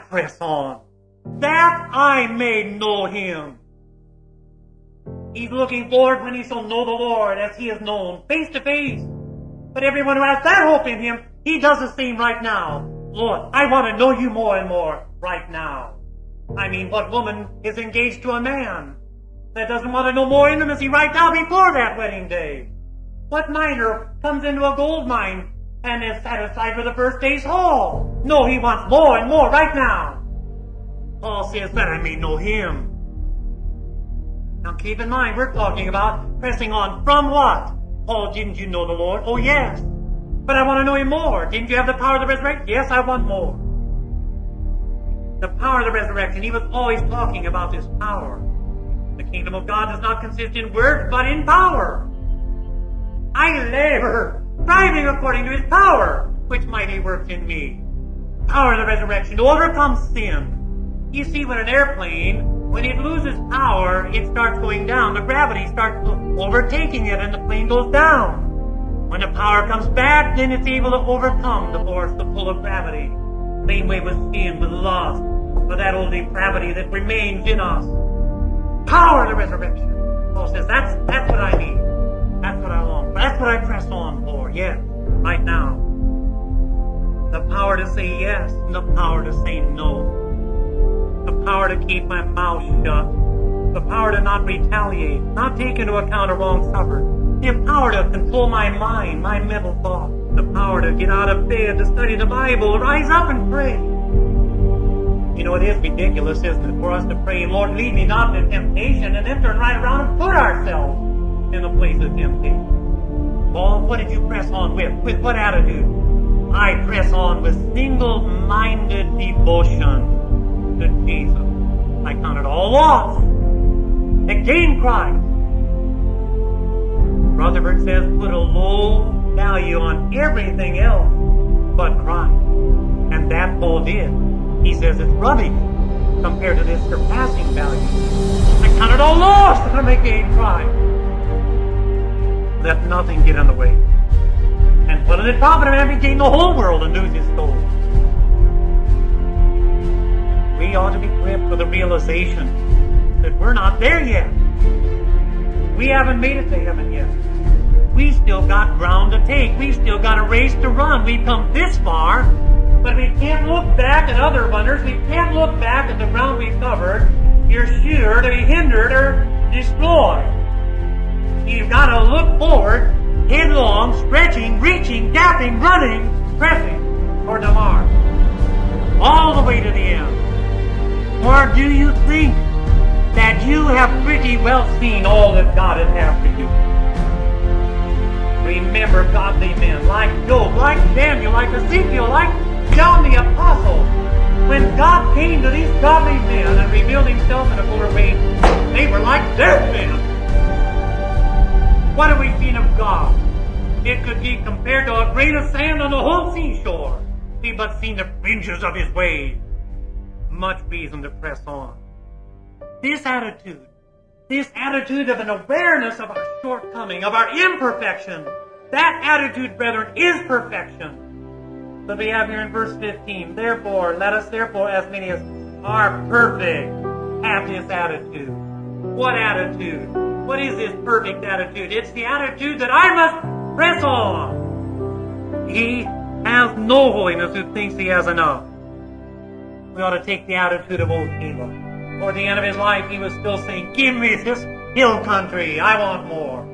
press on, that I may know him. He's looking forward when he shall know the Lord as he is known, face to face. But everyone who has that hope in him, he does the same right now. Lord, I want to know you more and more right now. I mean, what woman is engaged to a man that doesn't want to know more intimacy right now before that wedding day? What miner comes into a gold mine and is satisfied with the first day's haul? No, he wants more and more right now. Paul says that I may know him. Now keep in mind, we're talking about pressing on from what? Paul, didn't you know the Lord? Oh yes. But I want to know him more. Didn't you have the power of the resurrection? Yes, I want more. The power of the resurrection, he was always talking about this power. The kingdom of God does not consist in words, but in power. I labor, striving according to his power, which mighty works in me. Power of the resurrection to overcome sin. You see, when an airplane, when it loses power, it starts going down. The gravity starts overtaking it, and the plane goes down. When the power comes back, then it's able to overcome the force, the pull of gravity. Same way with sin, with lust, with that old depravity that remains in us. Power of the resurrection. Paul says, that's what I need. That's what I long for. That's what I press on for. Yes, right now. The power to say yes and the power to say no. The power to keep my mouth shut. The power to not retaliate, not take into account a wrong suffered. The power to control my mind, my mental thoughts. The power to get out of bed, to study the Bible, rise up and pray. You know, it is ridiculous, isn't it, for us to pray, Lord, lead me not into temptation, and then turn right around and put ourselves in the place of temptation. Paul, what did you press on with? With what attitude? I press on with single-minded devotion to Jesus. I count it all loss and gain Christ. Rutherford says, put a low value on everything else but Christ. And that Paul did. He says it's rubbish compared to this surpassing value. I count it all lost that I may gain Christ. Let nothing get in the way. And what does it profit a man if he gain the whole world and lose his soul? We ought to be gripped with the realization that we're not there yet. We haven't made it to heaven yet. We still got ground to take. We still got a race to run. We've come this far, but we can't look back at other runners. We can't look back at the ground we've covered. You're sure to be hindered or destroyed. You've got to look forward, headlong, stretching, reaching, gapping, running, pressing toward the mark. All the way to the end. Or do you think that you have pretty well seen all that God would have for you? Remember godly men like Job, like Daniel, like Ezekiel, like John the Apostle. When God came to these godly men and revealed himself in a fuller way, they were like dead men. What have we seen of God? It could be compared to a grain of sand on the whole seashore. We've but seen the fringes of his waves. Much reason to press on. This attitude of an awareness of our shortcoming, of our imperfection, that attitude, brethren, is perfection. So we have here in verse 15, therefore, let us therefore, as many as are perfect, have this attitude. What attitude? What is this perfect attitude? It's the attitude that I must press on. He has no holiness who thinks he has enough. We ought to take the attitude of old Caleb. Toward the end of his life, he was still saying, give me this hill country. I want more.